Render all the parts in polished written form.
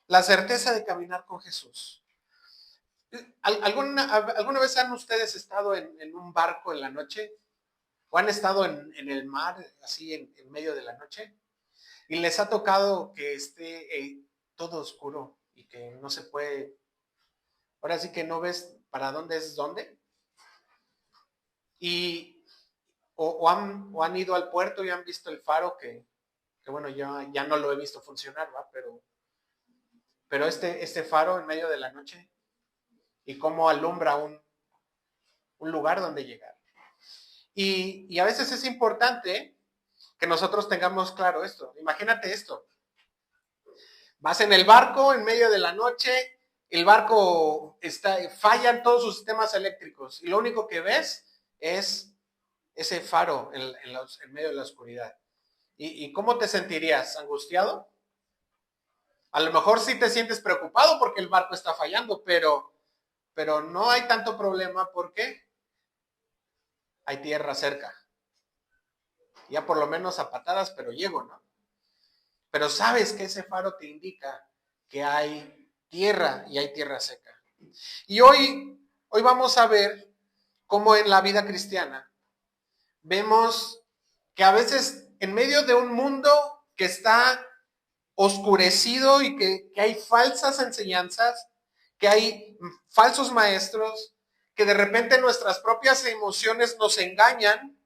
La certeza de caminar con Jesús. ¿Alguna vez han ustedes estado en un barco en la noche? ¿O han estado en el mar, así en medio de la noche? Y les ha tocado que esté todo oscuro y que no se puede, ahora sí que no ves para dónde es dónde. Y o han ido al puerto y han visto el faro que bueno, ya no lo he visto funcionar, ¿va? Pero este faro en medio de la noche y cómo alumbra un lugar donde llegar. Y a veces es importante que nosotros tengamos claro esto. Imagínate esto. Vas en el barco en medio de la noche, el barco fallan todos sus sistemas eléctricos y lo único que ves es ese faro en medio de la oscuridad. ¿Y cómo te sentirías? ¿Angustiado? A lo mejor sí te sientes preocupado porque el barco está fallando, pero no hay tanto problema porque hay tierra cerca. Ya por lo menos a patadas, pero llego, ¿no? Pero sabes que ese faro te indica que hay tierra y hay tierra seca. Y hoy vamos a ver cómo en la vida cristiana vemos que a veces en medio de un mundo que está oscurecido y que hay falsas enseñanzas, que hay falsos maestros, que de repente nuestras propias emociones nos engañan,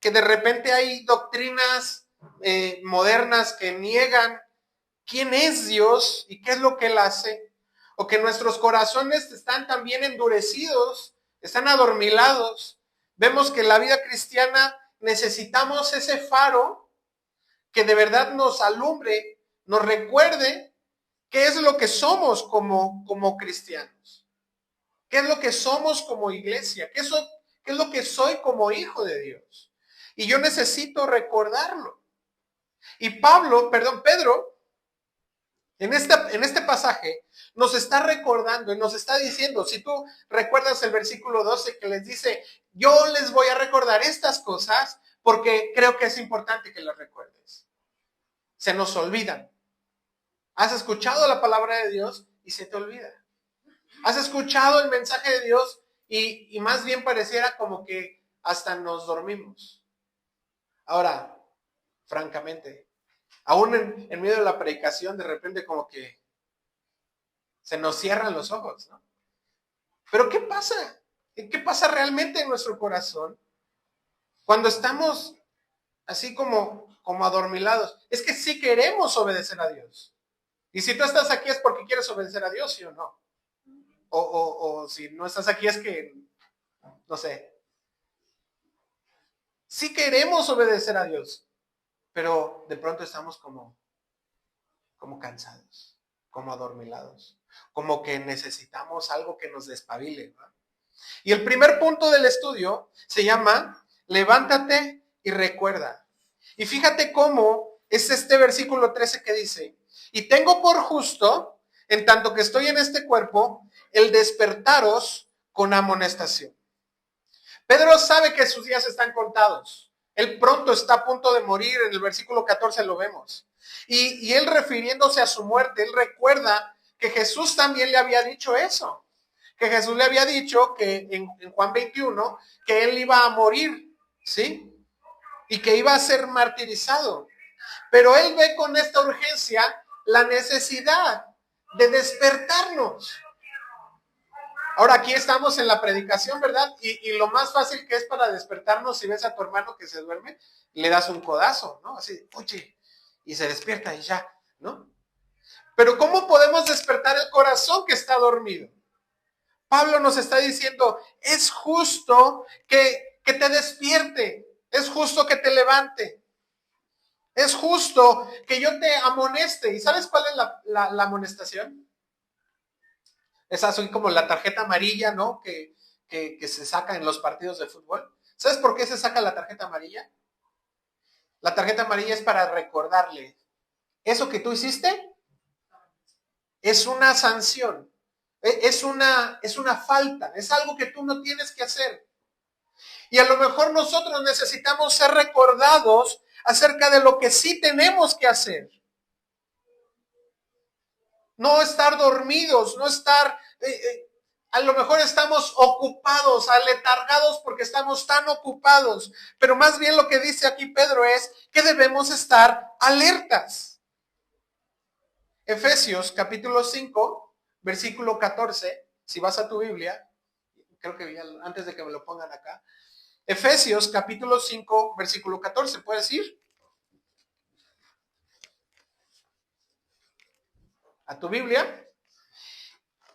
que de repente hay doctrinas modernas que niegan quién es Dios y qué es lo que Él hace, o que nuestros corazones están también endurecidos, están adormilados. Vemos que en la vida cristiana necesitamos ese faro que de verdad nos alumbre, nos recuerde qué es lo que somos como cristianos, qué es lo que somos como iglesia, qué es lo que soy como hijo de Dios. Y yo necesito recordarlo. Y Pedro, en este pasaje nos está recordando y nos está diciendo, si tú recuerdas el versículo 12 que les dice, yo les voy a recordar estas cosas porque creo que es importante que las recuerdes. Se nos olvidan. Has escuchado la palabra de Dios y se te olvida. Has escuchado el mensaje de Dios y más bien pareciera como que hasta nos dormimos. Ahora, francamente, aún en medio de la predicación, de repente como que se nos cierran los ojos, ¿no? Pero ¿qué pasa? ¿Qué pasa realmente en nuestro corazón cuando estamos así como adormilados? Es que sí queremos obedecer a Dios. Y si tú estás aquí es porque quieres obedecer a Dios, ¿sí o no? O si no estás aquí es que, no sé, sí queremos obedecer a Dios, pero de pronto estamos como cansados, como adormilados, como que necesitamos algo que nos despabile, ¿no? Y el primer punto del estudio se llama levántate y recuerda. Y fíjate cómo es este versículo 13 que dice, y tengo por justo, en tanto que estoy en este cuerpo, el despertaros con amonestación. Pedro sabe que sus días están contados. Él pronto está a punto de morir, en el versículo 14 lo vemos. Y él refiriéndose a su muerte, él recuerda que Jesús también le había dicho eso. Que Jesús le había dicho que en Juan 21, que él iba a morir, ¿sí? Y que iba a ser martirizado. Pero él ve con esta urgencia la necesidad de despertarnos. Ahora aquí estamos en la predicación, ¿verdad? Y lo más fácil que es para despertarnos, si ves a tu hermano que se duerme, le das un codazo, ¿no? Así, oye, y se despierta y ya, ¿no? Pero ¿cómo podemos despertar el corazón que está dormido? Pablo nos está diciendo, es justo que te despierte, es justo que te levante, es justo que yo te amoneste. ¿Y sabes cuál es la amonestación? Es así como la tarjeta amarilla, ¿no? Que se saca en los partidos de fútbol. ¿Sabes por qué se saca la tarjeta amarilla? La tarjeta amarilla es para recordarle, eso que tú hiciste es una sanción, es una falta, es algo que tú no tienes que hacer. Y a lo mejor nosotros necesitamos ser recordados acerca de lo que sí tenemos que hacer. No estar dormidos, no estar... a lo mejor estamos ocupados, aletargados porque estamos tan ocupados, pero más bien lo que dice aquí Pedro es que debemos estar alertas. Efesios capítulo 5, versículo 14, si vas a tu Biblia, creo que antes de que me lo pongan acá, Efesios capítulo 5, versículo 14, ¿puedes ir? A tu Biblia.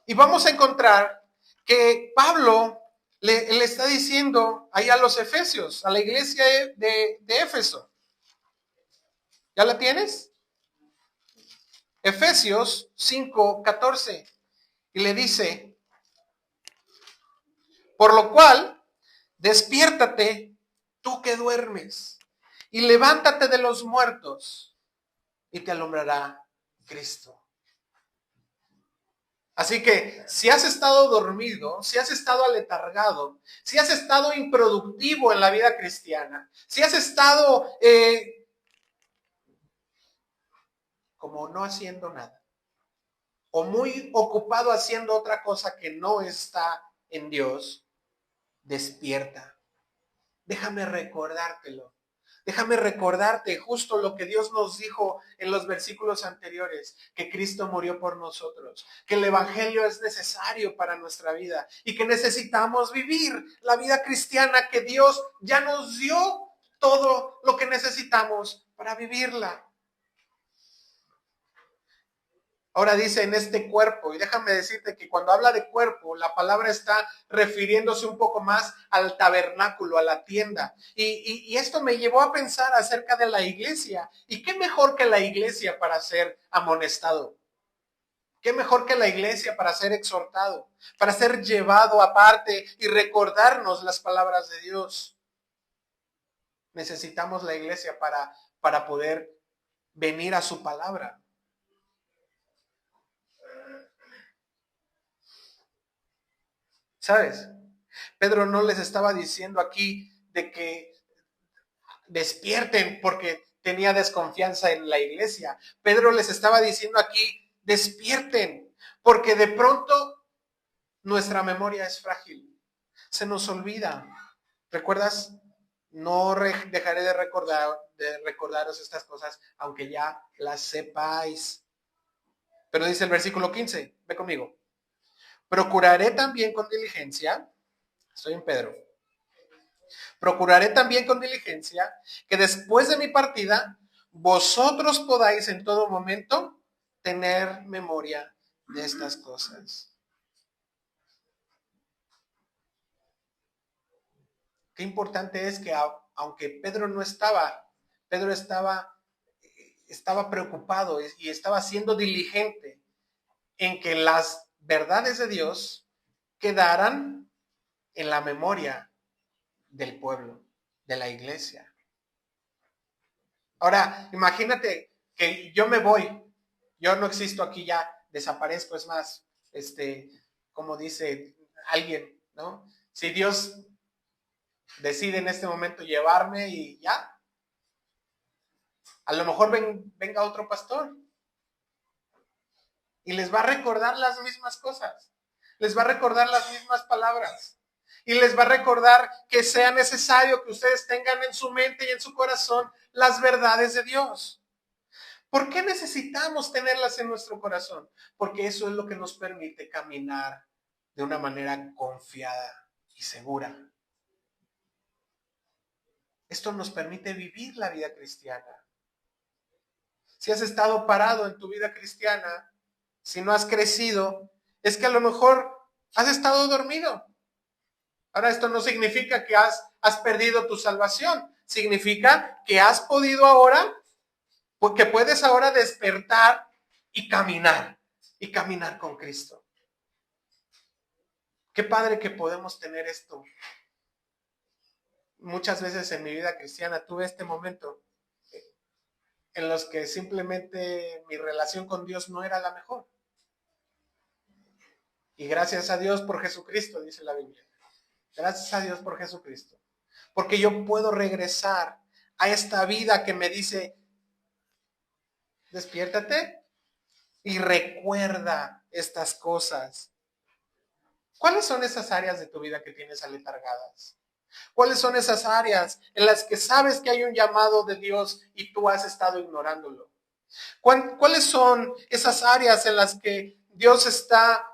Y vamos a encontrar que Pablo le está diciendo ahí a los efesios, a la iglesia de Éfeso. ¿Ya la tienes? Efesios 5:14. Y le dice, por lo cual, despiértate tú que duermes y levántate de los muertos y te alumbrará Cristo. Así que si has estado dormido, si has estado aletargado, si has estado improductivo en la vida cristiana, si has estado como no haciendo nada, o muy ocupado haciendo otra cosa que no está en Dios, despierta. Déjame recordártelo. Déjame recordarte justo lo que Dios nos dijo en los versículos anteriores, que Cristo murió por nosotros, que el evangelio es necesario para nuestra vida y que necesitamos vivir la vida cristiana que Dios ya nos dio todo lo que necesitamos para vivirla. Ahora dice en este cuerpo, y déjame decirte que cuando habla de cuerpo, la palabra está refiriéndose un poco más al tabernáculo, a la tienda. Y esto me llevó a pensar acerca de la iglesia. ¿Y qué mejor que la iglesia para ser amonestado? ¿Qué mejor que la iglesia para ser exhortado, para ser llevado aparte y recordarnos las palabras de Dios? Necesitamos la iglesia para poder venir a su palabra. ¿Sabes? Pedro no les estaba diciendo aquí de que despierten porque tenía desconfianza en la iglesia. Pedro les estaba diciendo aquí, despierten, porque de pronto nuestra memoria es frágil. Se nos olvida. ¿Recuerdas? No dejaré de recordaros estas cosas, aunque ya las sepáis. Pero dice el versículo 15, ve conmigo. Procuraré también con diligencia, estoy en Pedro, procuraré también con diligencia que después de mi partida vosotros podáis en todo momento tener memoria de estas cosas. Qué importante es que aunque Pedro no estaba, Pedro estaba preocupado y estaba siendo diligente en que las verdades de Dios quedaran en la memoria del pueblo, de la iglesia. Ahora, imagínate que yo me voy, yo no existo aquí ya, desaparezco, es más, como dice alguien, ¿no? Si Dios decide en este momento llevarme y ya, a lo mejor venga otro pastor y les va a recordar las mismas cosas, les va a recordar las mismas palabras y les va a recordar que sea necesario que ustedes tengan en su mente y en su corazón las verdades de Dios. ¿Por qué necesitamos tenerlas en nuestro corazón? Porque eso es lo que nos permite caminar de una manera confiada y segura. Esto nos permite vivir la vida cristiana. Si has estado parado en tu vida cristiana, si no has crecido, es que a lo mejor has estado dormido. Ahora, esto no significa que has perdido tu salvación. Significa que has podido ahora, porque puedes ahora despertar y caminar con Cristo. Qué padre que podemos tener esto. Muchas veces en mi vida cristiana tuve este momento en los que simplemente mi relación con Dios no era la mejor. Y gracias a Dios por Jesucristo, dice la Biblia. Gracias a Dios por Jesucristo. Porque yo puedo regresar a esta vida que me dice, despiértate, y recuerda estas cosas. ¿Cuáles son esas áreas de tu vida que tienes aletargadas? ¿Cuáles son esas áreas en las que sabes que hay un llamado de Dios y tú has estado ignorándolo? ¿Cuáles son esas áreas en las que Dios está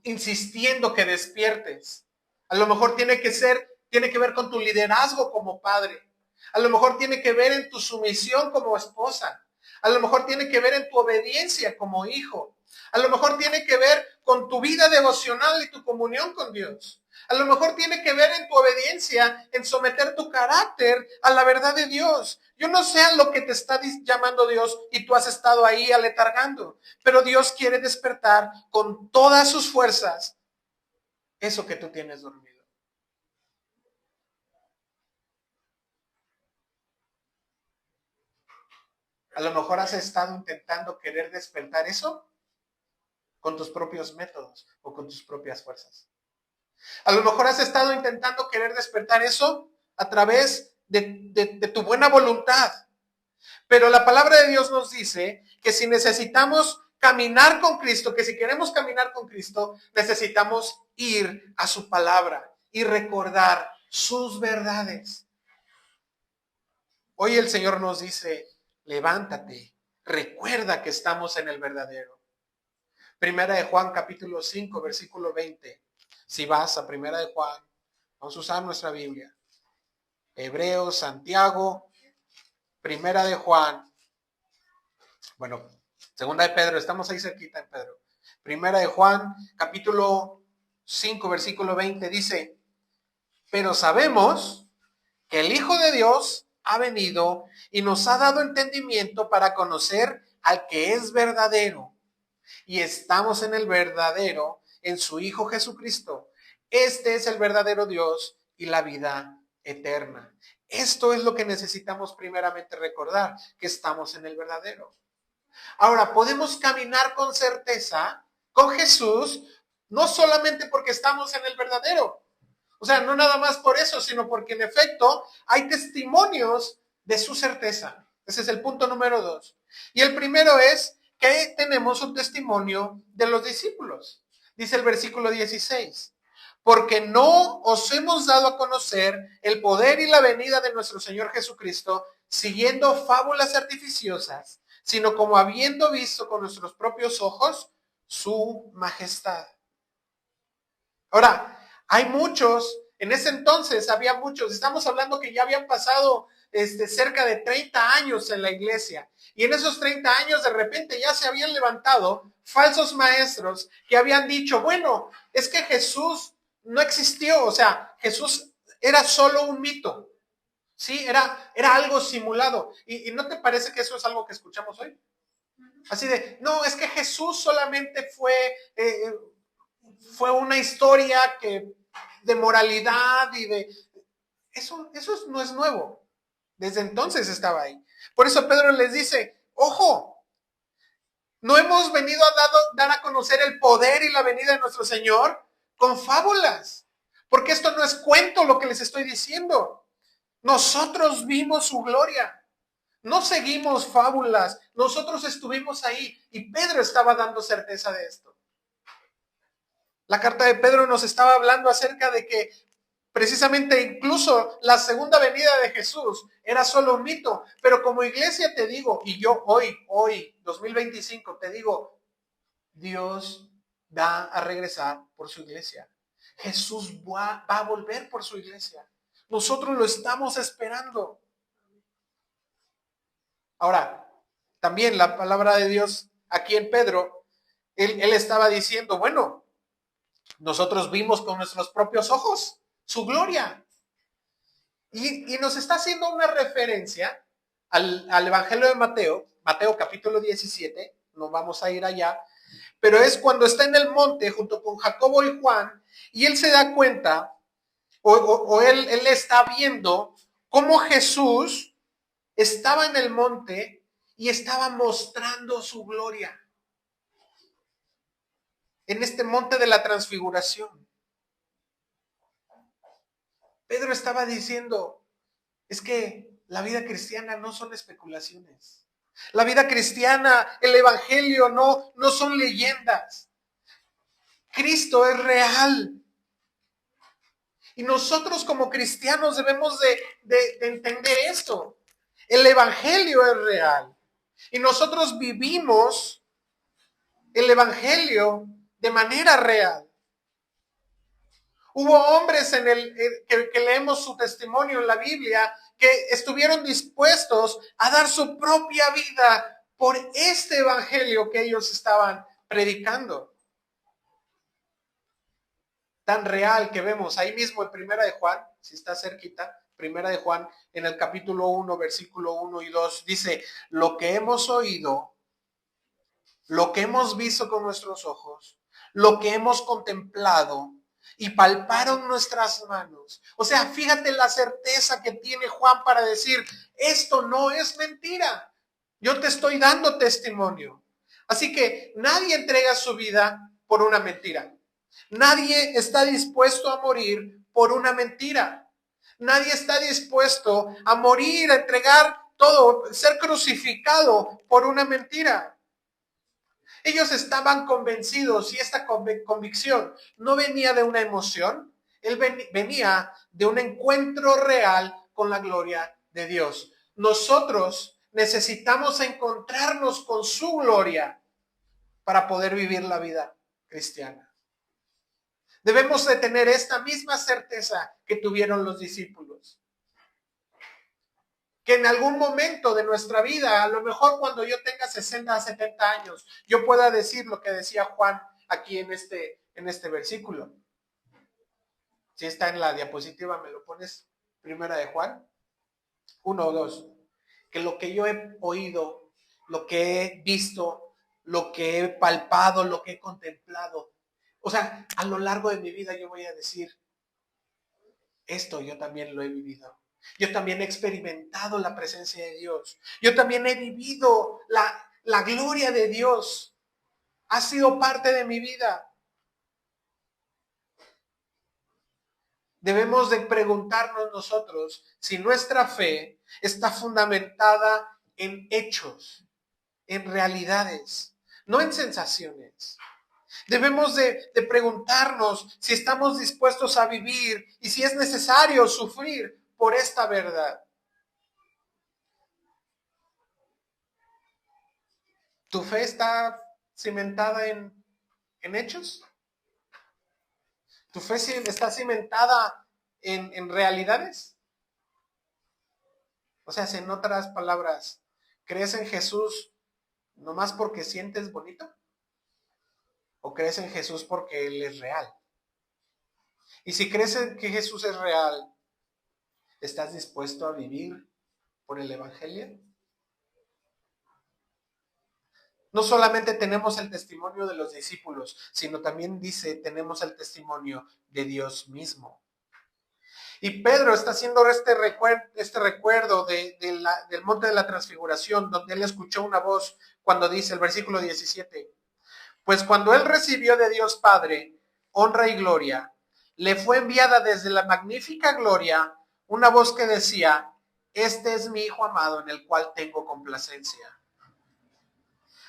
insistiendo que despiertes? A lo mejor tiene que ver con tu liderazgo como padre. A lo mejor tiene que ver en tu sumisión como esposa. A lo mejor tiene que ver en tu obediencia como hijo. A lo mejor tiene que ver con tu vida devocional y tu comunión con Dios. A lo mejor tiene que ver en tu obediencia, en someter tu carácter a la verdad de Dios. Yo no sé a lo que te está llamando Dios y tú has estado ahí aletargando, pero Dios quiere despertar con todas sus fuerzas eso que tú tienes dormido. A lo mejor has estado intentando querer despertar eso con tus propios métodos o con tus propias fuerzas. A lo mejor has estado intentando querer despertar eso a través de tu buena voluntad. Pero la palabra de Dios nos dice que si necesitamos caminar con Cristo, que si queremos caminar con Cristo, necesitamos ir a su palabra y recordar sus verdades. Hoy el Señor nos dice, levántate, recuerda que estamos en el verdadero. Primera de Juan capítulo 5, versículo 20. Si vas a Primera de Juan, vamos a usar nuestra Biblia. Hebreos, Santiago, Primera de Juan. Bueno, Segunda de Pedro, estamos ahí cerquita en Pedro. Primera de Juan, capítulo 5, versículo 20, dice, pero sabemos que el Hijo de Dios ha venido y nos ha dado entendimiento para conocer al que es verdadero. Y estamos en el verdadero, en su Hijo Jesucristo. Este es el verdadero Dios y la vida eterna. Esto es lo que necesitamos primeramente recordar, que estamos en el verdadero. Ahora, podemos caminar con certeza con Jesús, no solamente porque estamos en el verdadero. O sea, no nada más por eso, sino porque en efecto hay testimonios de su certeza. Ese es el punto número 2. Y el primero es que tenemos un testimonio de los discípulos. Dice el versículo 16. Porque no os hemos dado a conocer el poder y la venida de nuestro Señor Jesucristo siguiendo fábulas artificiosas, sino como habiendo visto con nuestros propios ojos su majestad. Ahora, hay muchos, en ese entonces había muchos, estamos hablando que ya habían pasado cerca de 30 años en la iglesia, y en esos 30 años de repente ya se habían levantado falsos maestros que habían dicho, bueno, es que Jesús no existió, o sea, Jesús era solo un mito, ¿sí? Era algo simulado, y ¿no te parece que eso es algo que escuchamos hoy? Así de, no, es que Jesús solamente fue una historia de moralidad y de... Eso no es nuevo. Desde entonces estaba ahí. Por eso Pedro les dice, ojo, no hemos venido a dar a conocer el poder y la venida de nuestro Señor con fábulas. Porque esto no es cuento lo que les estoy diciendo. Nosotros vimos su gloria. No seguimos fábulas. Nosotros estuvimos ahí. Y Pedro estaba dando certeza de esto. La carta de Pedro nos estaba hablando acerca de que precisamente incluso la segunda venida de Jesús era solo un mito. Pero como iglesia te digo, y yo hoy, 2025, te digo, Dios va a regresar por su iglesia. Jesús va a volver por su iglesia. Nosotros lo estamos esperando. Ahora, también la palabra de Dios aquí en Pedro, él estaba diciendo, bueno, nosotros vimos con nuestros propios ojos su gloria. Y nos está haciendo una referencia al Evangelio de Mateo capítulo 17, no vamos a ir allá, pero es cuando está en el monte junto con Jacobo y Juan, y él se da cuenta, o él está viendo cómo Jesús estaba en el monte y estaba mostrando su gloria en este monte de la transfiguración. Pedro estaba diciendo, es que la vida cristiana no son especulaciones. La vida cristiana, el evangelio no son leyendas. Cristo es real. Y nosotros como cristianos debemos de entender esto. El evangelio es real. Y nosotros vivimos el evangelio de manera real. Hubo hombres que leemos su testimonio en la Biblia que estuvieron dispuestos a dar su propia vida por este evangelio que ellos estaban predicando. Tan real que vemos ahí mismo en Primera de Juan, si está cerquita, Primera de Juan, en el capítulo 1, versículo 1 y 2, dice, lo que hemos oído, lo que hemos visto con nuestros ojos, lo que hemos contemplado y palparon nuestras manos. O sea, fíjate la certeza que tiene Juan para decir, esto no es mentira. Yo te estoy dando testimonio. Así que nadie entrega su vida por una mentira. Nadie está dispuesto a morir por una mentira. Nadie está dispuesto a morir, a entregar todo, ser crucificado por una mentira. Ellos estaban convencidos y esta convicción no venía de una emoción, venía de un encuentro real con la gloria de Dios. Nosotros necesitamos encontrarnos con su gloria para poder vivir la vida cristiana. Debemos de tener esta misma certeza que tuvieron los discípulos. Que en algún momento de nuestra vida, a lo mejor cuando yo tenga 60, 70 años, yo pueda decir lo que decía Juan aquí en este versículo. Si está en la diapositiva, me lo pones, Primera de Juan 1 o 2. Que lo que yo he oído, lo que he visto, lo que he palpado, lo que he contemplado, o sea, a lo largo de mi vida yo voy a decir, esto yo también lo he vivido. Yo también he experimentado la presencia de Dios. Yo también he vivido la gloria de Dios. Ha sido parte de mi vida. Debemos de preguntarnos nosotros si nuestra fe está fundamentada en hechos, en realidades, no en sensaciones. Debemos de preguntarnos si estamos dispuestos a vivir y si es necesario sufrir por esta verdad. ¿Tu fe está cimentada en hechos? ¿Tu fe está cimentada en realidades? O sea, en otras palabras, ¿crees en Jesús nomás porque sientes bonito? ¿O crees en Jesús porque Él es real? Y si crees en que Jesús es real, ¿estás dispuesto a vivir por el Evangelio? No solamente tenemos el testimonio de los discípulos, sino también dice, tenemos el testimonio de Dios mismo. Y Pedro está haciendo este recuerdo del monte de la transfiguración, donde él escuchó una voz cuando dice el versículo 17, pues cuando él recibió de Dios Padre honra y gloria, le fue enviada desde la magnífica gloria una voz que decía, este es mi Hijo amado en el cual tengo complacencia.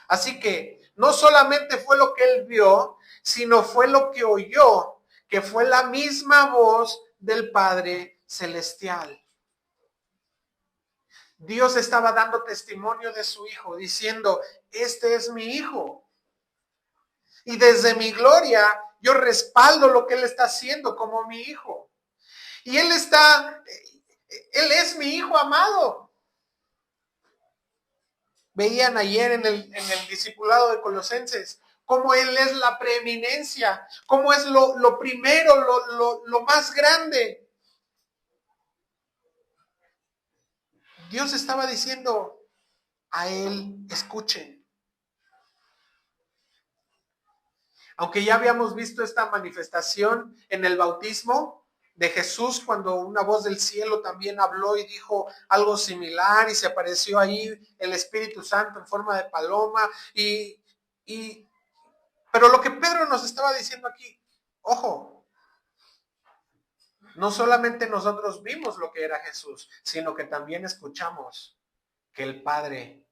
Así que no solamente fue lo que él vio, sino fue lo que oyó, que fue la misma voz del Padre Celestial. Dios estaba dando testimonio de su Hijo, diciendo, este es mi Hijo. Y desde mi gloria, yo respaldo lo que Él está haciendo como mi Hijo. Y Él es mi Hijo amado. Veían ayer en el discipulado de Colosenses cómo Él es la preeminencia, cómo es lo primero, lo más grande. Dios estaba diciendo a Él, escuchen. Aunque ya habíamos visto esta manifestación en el bautismo de Jesús, cuando una voz del cielo también habló y dijo algo similar y se apareció ahí el Espíritu Santo en forma de paloma pero lo que Pedro nos estaba diciendo aquí, ojo, no solamente nosotros vimos lo que era Jesús, sino que también escuchamos que el Padre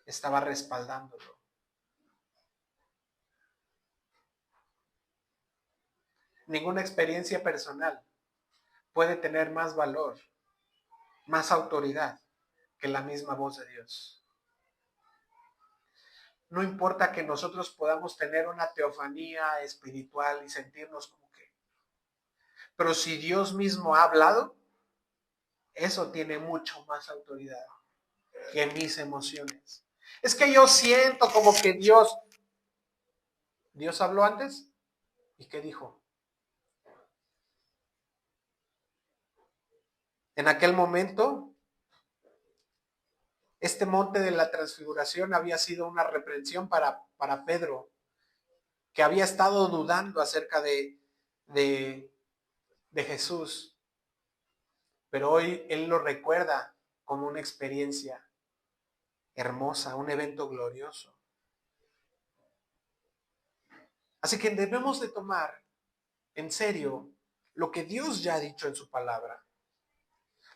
estaba respaldándolo. Ninguna experiencia personal puede tener más valor, más autoridad que la misma voz de Dios. No importa que nosotros podamos tener una teofanía espiritual y sentirnos como que, pero si Dios mismo ha hablado, eso tiene mucho más autoridad que mis emociones. Es que yo siento como que Dios habló antes. ¿Y qué dijo? En aquel momento, este monte de la transfiguración había sido una reprensión para Pedro, que había estado dudando acerca de Jesús. Pero hoy él lo recuerda como una experiencia hermosa, un evento glorioso. Así que debemos de tomar en serio lo que Dios ya ha dicho en su palabra,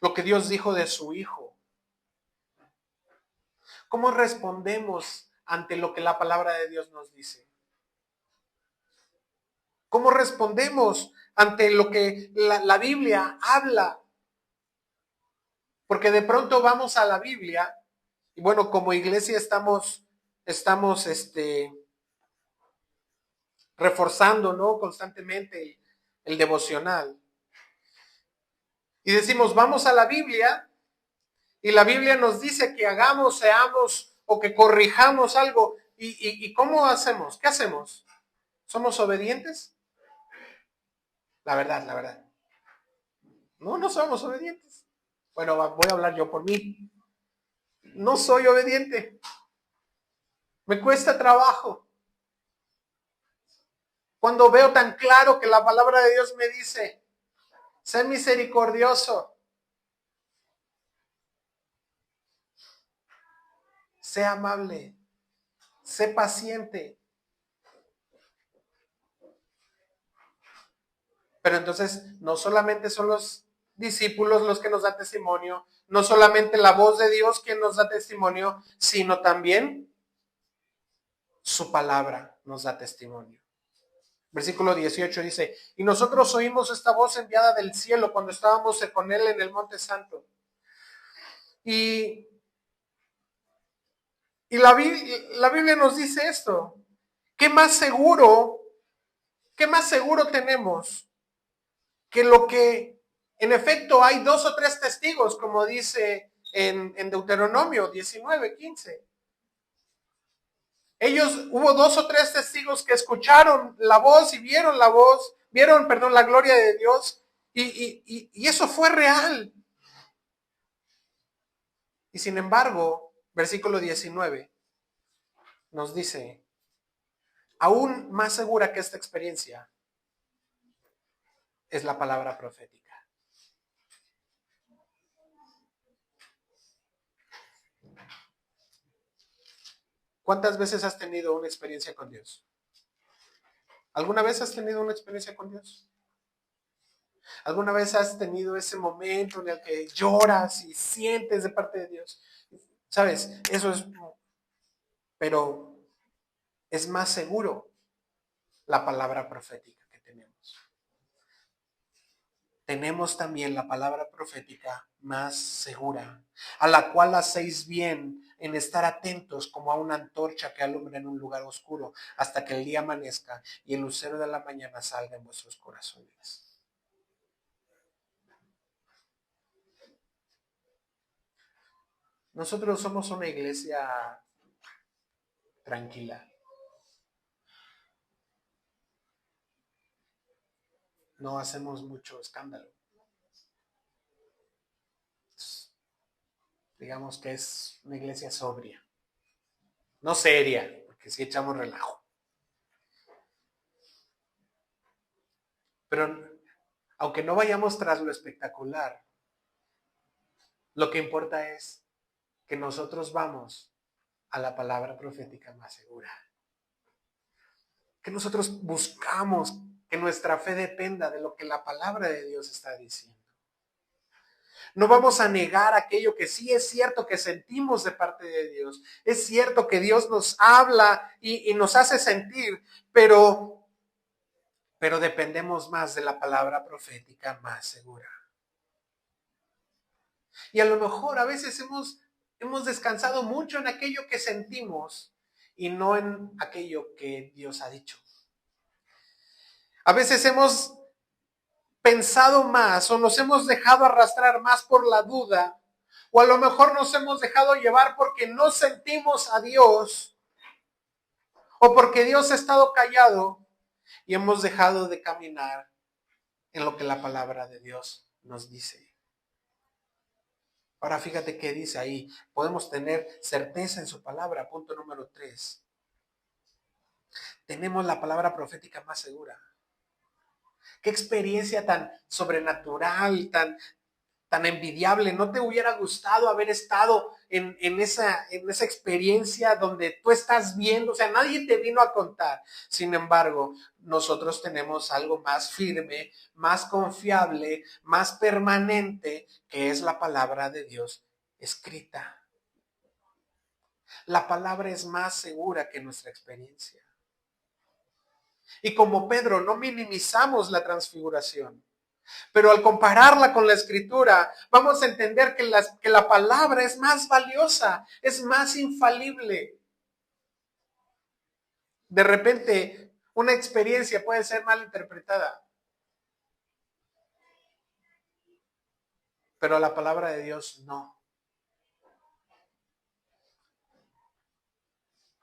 lo que Dios dijo de su Hijo. ¿Cómo respondemos ante lo que la palabra de Dios nos dice? ¿Cómo respondemos ante lo que la Biblia habla? Porque de pronto vamos a la Biblia y bueno, como iglesia estamos reforzando, ¿no? Constantemente el devocional. Y decimos, vamos a la Biblia y la Biblia nos dice que hagamos, seamos o que corrijamos algo. ¿Y cómo hacemos? ¿Qué hacemos? ¿Somos obedientes? La verdad, la verdad. No, no somos obedientes. Bueno, voy a hablar yo por mí. No soy obediente. Me cuesta trabajo. Cuando veo tan claro que la palabra de Dios me dice, sé misericordioso, sé amable, sé paciente. Pero entonces no solamente son los discípulos los que nos dan testimonio, no solamente la voz de Dios quien nos da testimonio, sino también su palabra nos da testimonio. Versículo 18 dice, y nosotros oímos esta voz enviada del cielo cuando estábamos con él en el Monte Santo. Y la Biblia nos dice esto. ¿Qué más seguro tenemos que lo que en efecto hay 2 o 3 testigos, como dice en Deuteronomio 19:15? Hubo 2 o 3 testigos que escucharon la voz y vieron la gloria de Dios, y eso fue real. Y sin embargo, versículo 19 nos dice, aún más segura que esta experiencia es la palabra profética. ¿Cuántas veces has tenido una experiencia con Dios? ¿Alguna vez has tenido una experiencia con Dios? ¿Alguna vez has tenido ese momento en el que lloras y sientes de parte de Dios? ¿Sabes? Eso es, pero es más seguro la palabra profética que tenemos. Tenemos también la palabra profética más segura, a la cual hacéis bien en estar atentos como a una antorcha que alumbra en un lugar oscuro hasta que el día amanezca y el lucero de la mañana salga en vuestros corazones. Nosotros somos una iglesia tranquila. No hacemos mucho escándalo. Digamos que es una iglesia sobria. No seria, porque sí echamos relajo. Pero aunque no vayamos tras lo espectacular, lo que importa es que nosotros vamos a la palabra profética más segura. Que nosotros buscamos que nuestra fe dependa de lo que la palabra de Dios está diciendo. No vamos a negar aquello que sí es cierto que sentimos de parte de Dios. Es cierto que Dios nos habla y nos hace sentir, pero dependemos más de la palabra profética más segura. Y a lo mejor a veces hemos descansado mucho en aquello que sentimos y no en aquello que Dios ha dicho. A veces hemos pensado más o nos hemos dejado arrastrar más por la duda, o a lo mejor nos hemos dejado llevar porque no sentimos a Dios o porque Dios ha estado callado y hemos dejado de caminar en lo que la palabra de Dios nos dice. Ahora fíjate qué dice ahí. Podemos tener certeza en su palabra. Punto número 3. Tenemos la palabra profética más segura. Qué experiencia tan sobrenatural, tan envidiable. ¿No te hubiera gustado haber estado en esa experiencia donde tú estás viendo? O sea, nadie te vino a contar. Sin embargo, nosotros tenemos algo más firme, más confiable, más permanente, que es la palabra de Dios escrita. La palabra es más segura que nuestra experiencia. Y como Pedro, no minimizamos la transfiguración. Pero al compararla con la escritura, vamos a entender que la palabra es más valiosa, es más infalible. De repente, una experiencia puede ser mal interpretada, pero la palabra de Dios no.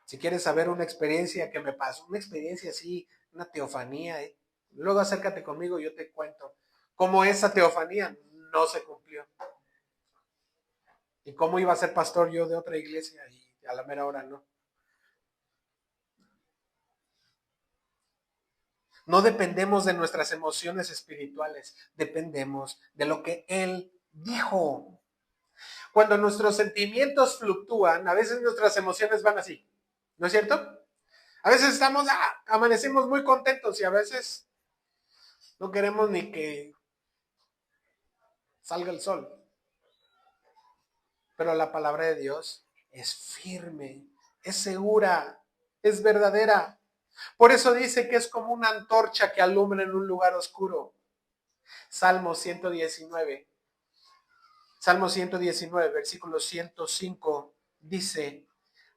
Si quieres saber una experiencia que me pasó, una experiencia así, una teofanía, luego acércate conmigo y yo te cuento cómo esa teofanía no se cumplió. Y cómo iba a ser pastor yo de otra iglesia y a la mera hora no. No dependemos de nuestras emociones espirituales, dependemos de lo que Él dijo. Cuando nuestros sentimientos fluctúan, a veces nuestras emociones van así, ¿no es cierto? A veces amanecemos muy contentos y a veces no queremos ni que salga el sol. Pero la palabra de Dios es firme, es segura, es verdadera. Por eso dice que es como una antorcha que alumbra en un lugar oscuro. Salmo 119. Salmo 119, versículo 105, dice,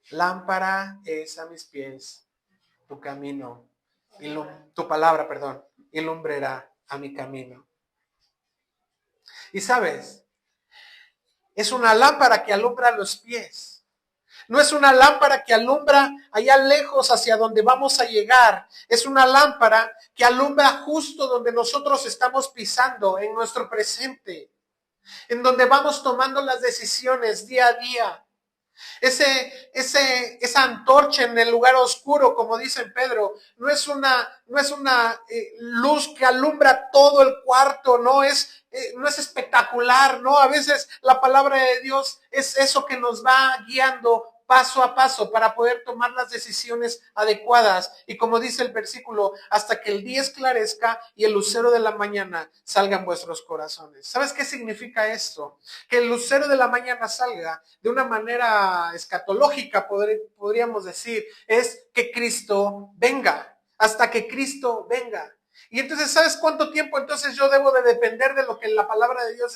lámpara es a mis pies tu camino, tu palabra, perdón, y lumbrera a mi camino. Y sabes, es una lámpara que alumbra los pies. No es una lámpara que alumbra allá lejos hacia donde vamos a llegar. Es una lámpara que alumbra justo donde nosotros estamos pisando, en nuestro presente, en donde vamos tomando las decisiones día a día. Esa antorcha en el lugar oscuro, como dice Pedro, no es una luz que alumbra todo el cuarto, no es espectacular, ¿no? A veces la palabra de Dios es eso que nos va guiando paso a paso para poder tomar las decisiones adecuadas. Y como dice el versículo, hasta que el día esclarezca y el lucero de la mañana salga en vuestros corazones. ¿Sabes qué significa esto? Que el lucero de la mañana salga de una manera escatológica, podríamos decir, es que Cristo venga, hasta que Cristo venga. Y entonces, ¿sabes cuánto tiempo entonces yo debo de depender de lo que la palabra de Dios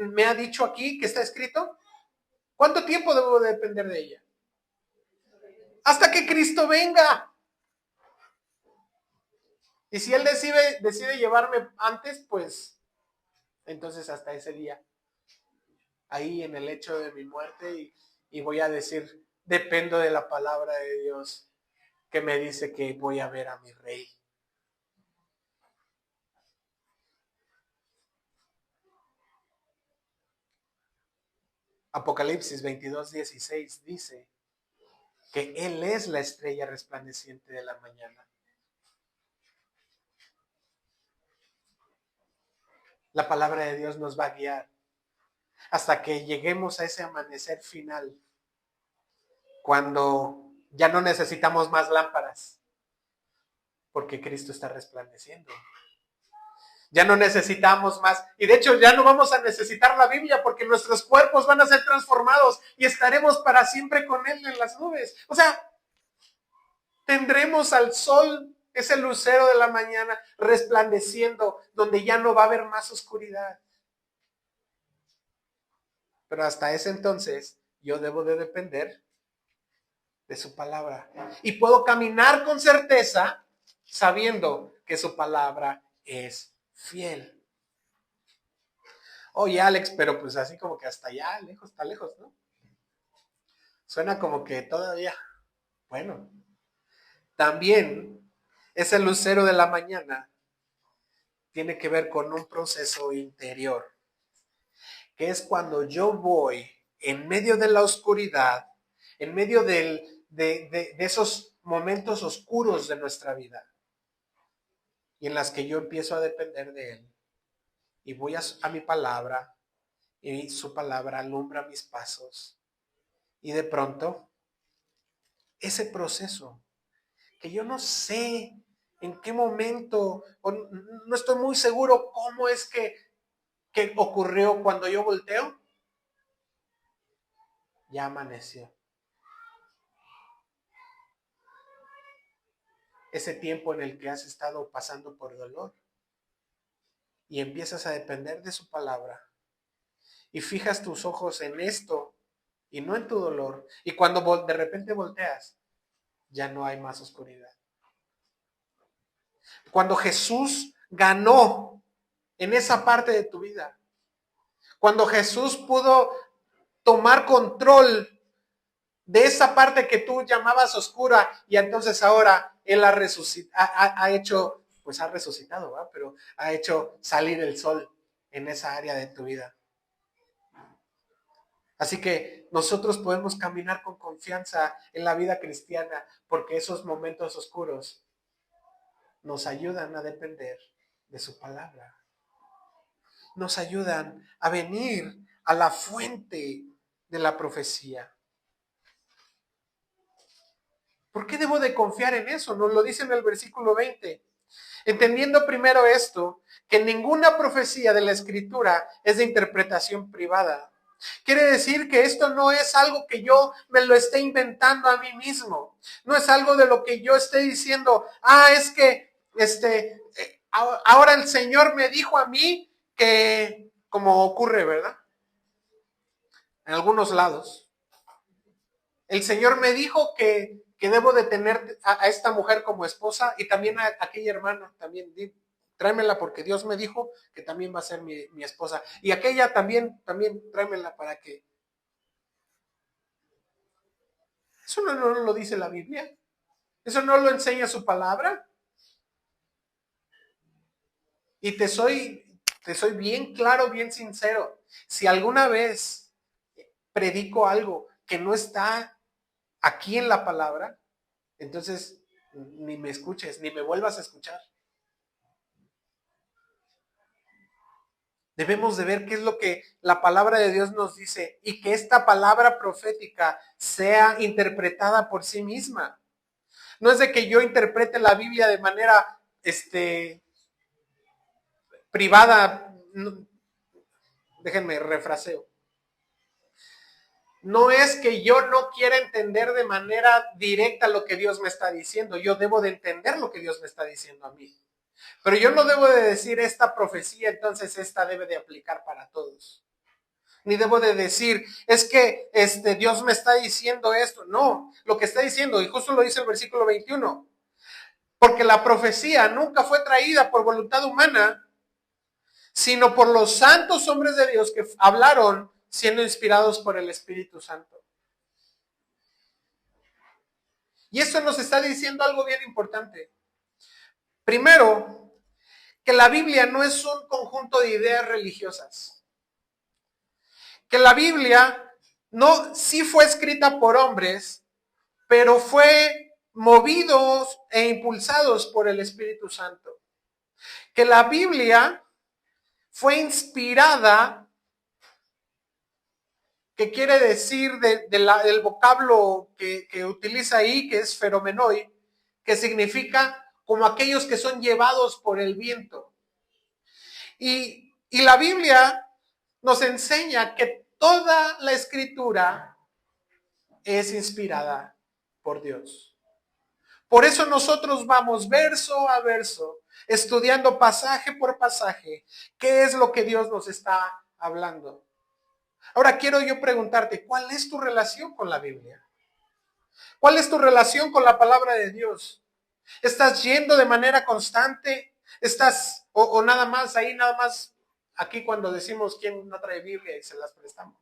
me ha dicho aquí, que está escrito? ¿Cuánto tiempo debo de depender de ella? Hasta que Cristo venga. Y si Él decide llevarme antes, pues entonces hasta ese día, ahí en el hecho de mi muerte, y voy a decir, dependo de la palabra de Dios que me dice que voy a ver a mi rey. Apocalipsis 22:16 dice que Él es la estrella resplandeciente de la mañana. La palabra de Dios nos va a guiar hasta que lleguemos a ese amanecer final, cuando ya no necesitamos más lámparas, porque Cristo está resplandeciendo. Ya no necesitamos más. Y de hecho ya no vamos a necesitar la Biblia porque nuestros cuerpos van a ser transformados y estaremos para siempre con Él en las nubes. O sea, tendremos al sol, ese lucero de la mañana, resplandeciendo, donde ya no va a haber más oscuridad. Pero hasta ese entonces yo debo de depender de su palabra. Y puedo caminar con certeza sabiendo que su palabra es fiel. Oye, Alex, pero pues así como que hasta allá, lejos, está lejos, ¿no? Suena como que todavía, bueno, también ese lucero de la mañana tiene que ver con un proceso interior, que es cuando yo voy en medio de la oscuridad, en medio de esos momentos oscuros de nuestra vida, y en las que yo empiezo a depender de Él, y voy a mi palabra, y su palabra alumbra mis pasos, y de pronto, ese proceso, que yo no sé en qué momento, o no estoy muy seguro cómo es que ocurrió cuando yo volteo, ya amaneció. Ese tiempo en el que has estado pasando por dolor y empiezas a depender de su palabra y fijas tus ojos en esto y no en tu dolor, y cuando de repente volteas, ya no hay más oscuridad. Cuando Jesús ganó en esa parte de tu vida, cuando Jesús pudo tomar control de esa parte que tú llamabas oscura, y entonces ahora Él ha hecho, pues ha resucitado, ¿verdad? Pero ha hecho salir el sol en esa área de tu vida. Así que nosotros podemos caminar con confianza en la vida cristiana, porque esos momentos oscuros nos ayudan a depender de su palabra. Nos ayudan a venir a la fuente de la profecía. ¿Por qué debo de confiar en eso? Nos lo dice en el versículo 20. Entendiendo primero esto, que ninguna profecía de la Escritura es de interpretación privada. Quiere decir que esto no es algo que yo me lo esté inventando a mí mismo. No es algo de lo que yo esté diciendo, es que ahora el Señor me dijo a mí que, como ocurre, ¿verdad? En algunos lados. El Señor me dijo que debo de tener a esta mujer como esposa, y también a aquella hermana, también tráemela porque Dios me dijo que también va a ser mi esposa. Y aquella también tráemela para que... Eso no lo dice la Biblia. Eso no lo enseña su palabra. Y te soy bien claro, bien sincero. Si alguna vez predico algo que no está aquí en la palabra, entonces ni me escuches, ni me vuelvas a escuchar. Debemos de ver qué es lo que la palabra de Dios nos dice, y que esta palabra profética sea interpretada por sí misma. No es de que yo interprete la Biblia de manera privada. Déjenme refraseo. No es que yo no quiera entender de manera directa lo que Dios me está diciendo. Yo debo de entender lo que Dios me está diciendo a mí. Pero yo no debo de decir esta profecía, entonces esta debe de aplicar para todos. Ni debo de decir, es que Dios me está diciendo esto. No, lo que está diciendo, y justo lo dice el versículo 21, porque la profecía nunca fue traída por voluntad humana, sino por los santos hombres de Dios que hablaron siendo inspirados por el Espíritu Santo. Y esto nos está diciendo algo bien importante. Primero, que la Biblia no es un conjunto de ideas religiosas. Que la Biblia sí fue escrita por hombres, pero fue movidos e impulsados por el Espíritu Santo. Que la Biblia fue inspirada, que quiere decir del vocablo que utiliza ahí, que es feromenoi, que significa como aquellos que son llevados por el viento. Y la Biblia nos enseña que toda la escritura es inspirada por Dios. Por eso nosotros vamos verso a verso, estudiando pasaje por pasaje, qué es lo que Dios nos está hablando. Ahora quiero yo preguntarte, ¿cuál es tu relación con la Biblia? ¿Cuál es tu relación con la palabra de Dios? ¿Estás yendo de manera constante? ¿Estás o nada más ahí, nada más aquí cuando decimos quién no trae Biblia y se las prestamos?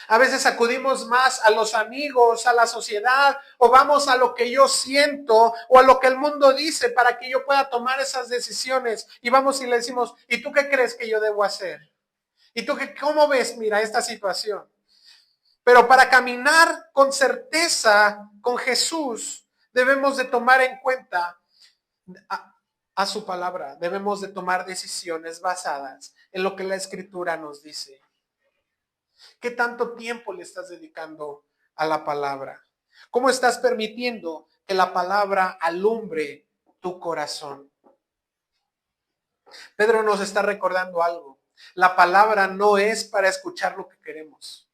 A veces acudimos más a los amigos, a la sociedad, o vamos a lo que yo siento o a lo que el mundo dice para que yo pueda tomar esas decisiones. Y vamos y le decimos, ¿y tú qué crees que yo debo hacer? ¿Y tú cómo ves, mira, esta situación? Pero para caminar con certeza con Jesús, debemos de tomar en cuenta a su palabra. Debemos de tomar decisiones basadas en lo que la Escritura nos dice. ¿Qué tanto tiempo le estás dedicando a la palabra? ¿Cómo estás permitiendo que la palabra alumbre tu corazón? Pedro nos está recordando algo. La palabra no es para escuchar lo que queremos.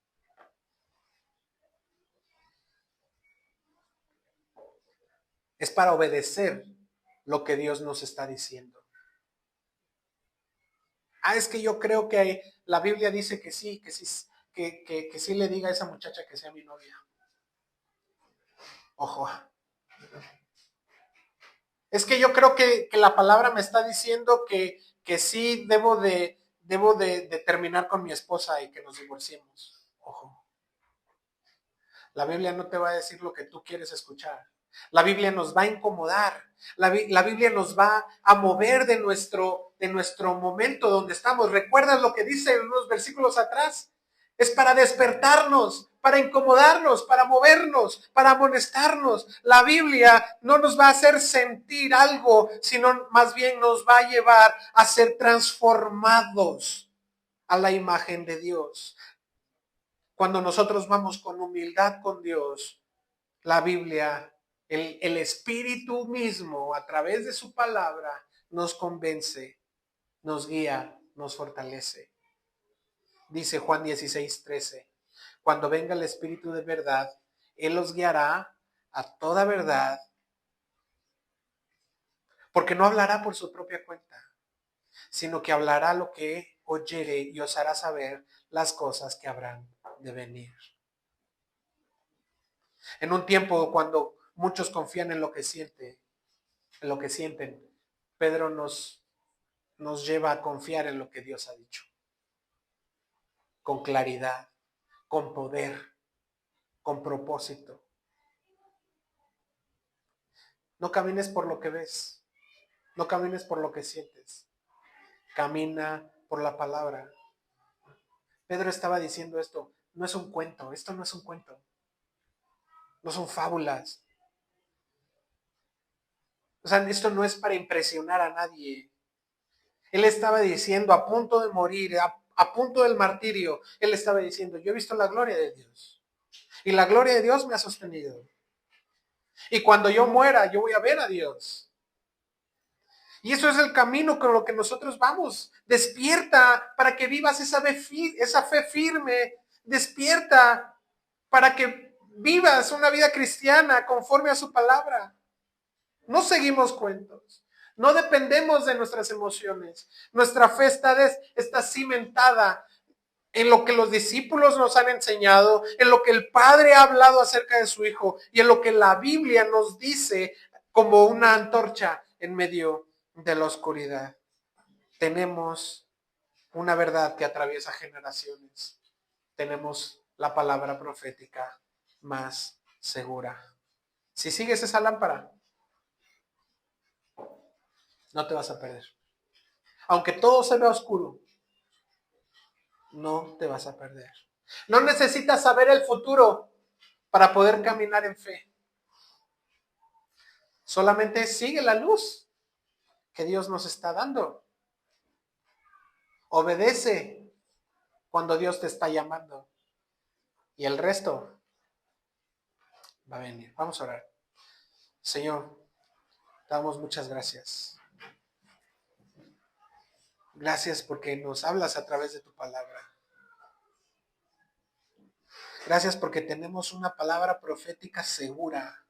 Es para obedecer lo que Dios nos está diciendo. Es que yo creo que la Biblia dice que sí, que sí le diga a esa muchacha que sea mi novia. Ojo. Es que yo creo que la palabra me está diciendo que sí debo de terminar con mi esposa y que nos divorciemos. Ojo. La Biblia no te va a decir lo que tú quieres escuchar. La Biblia nos va a incomodar. La Biblia nos va a mover de nuestro momento donde estamos. ¿Recuerdas lo que dice en unos versículos atrás? Es para despertarnos, para incomodarnos, para movernos, para amonestarnos. La Biblia no nos va a hacer sentir algo, sino más bien nos va a llevar a ser transformados a la imagen de Dios. Cuando nosotros vamos con humildad con Dios, la Biblia, el Espíritu mismo, a través de su palabra, nos convence, nos guía, nos fortalece. Dice Juan 16:13, cuando venga el Espíritu de verdad, Él los guiará a toda verdad, porque no hablará por su propia cuenta, sino que hablará lo que oyere y os hará saber las cosas que habrán de venir. En un tiempo cuando muchos confían en lo que sienten, Pedro nos lleva a confiar en lo que Dios ha dicho, con claridad, con poder, con propósito. No camines por lo que ves, no camines por lo que sientes, camina por la palabra. Pedro estaba diciendo esto, no es un cuento, esto no es un cuento, no son fábulas. O sea, esto no es para impresionar a nadie. Él estaba diciendo, a punto de morir, a punto del martirio, él estaba diciendo, yo he visto la gloria de Dios. Y la gloria de Dios me ha sostenido. Y cuando yo muera, yo voy a ver a Dios. Y eso es el camino con lo que nosotros vamos. Despierta para que vivas esa fe firme. Despierta para que vivas una vida cristiana conforme a su palabra. No seguimos cuentos. No dependemos de nuestras emociones. Nuestra fe está cimentada en lo que los discípulos nos han enseñado, en lo que el Padre ha hablado acerca de su Hijo y en lo que la Biblia nos dice como una antorcha en medio de la oscuridad. Tenemos una verdad que atraviesa generaciones. Tenemos la palabra profética más segura. Si sigues esa lámpara, no te vas a perder. Aunque todo se vea oscuro, no te vas a perder. No necesitas saber el futuro para poder caminar en fe. Solamente sigue la luz que Dios nos está dando. Obedece cuando Dios te está llamando. Y el resto va a venir. Vamos a orar. Señor, te damos muchas gracias. Gracias porque nos hablas a través de tu palabra. Gracias porque tenemos una palabra profética segura.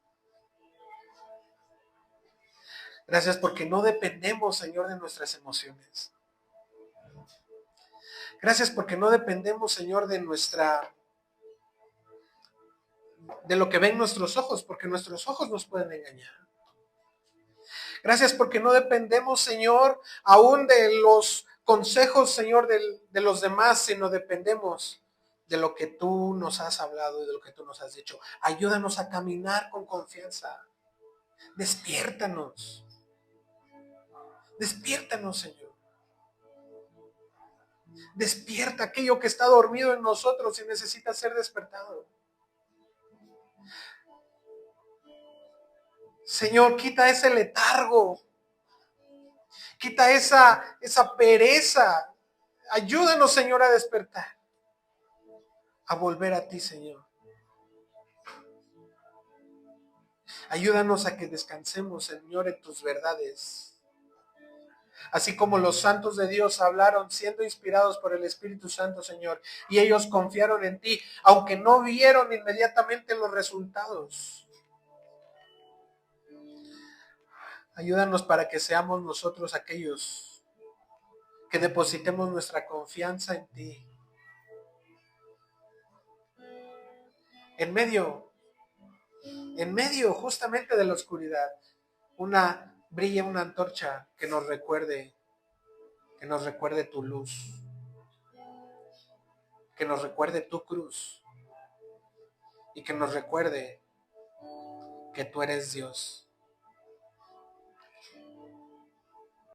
Gracias porque no dependemos, Señor, de nuestras emociones. Gracias porque no dependemos, Señor, de lo que ven nuestros ojos, porque nuestros ojos nos pueden engañar. Gracias porque no dependemos, Señor, aún de los consejos, Señor, de los demás, sino dependemos de lo que tú nos has hablado y de lo que tú nos has dicho. Ayúdanos a caminar con confianza. Despiértanos. Despiértanos, Señor. Despierta aquello que está dormido en nosotros y necesita ser despertado. Señor, quita ese letargo. Quita esa pereza. Ayúdanos, Señor, a despertar. A volver a ti, Señor. Ayúdanos a que descansemos, Señor, en tus verdades. Así como los santos de Dios hablaron siendo inspirados por el Espíritu Santo, Señor, y ellos confiaron en ti, aunque no vieron inmediatamente los resultados. Ayúdanos para que seamos nosotros aquellos que depositemos nuestra confianza en ti. En medio justamente de la oscuridad, brilla una antorcha que nos recuerde tu luz, que nos recuerde tu cruz y que nos recuerde que tú eres Dios.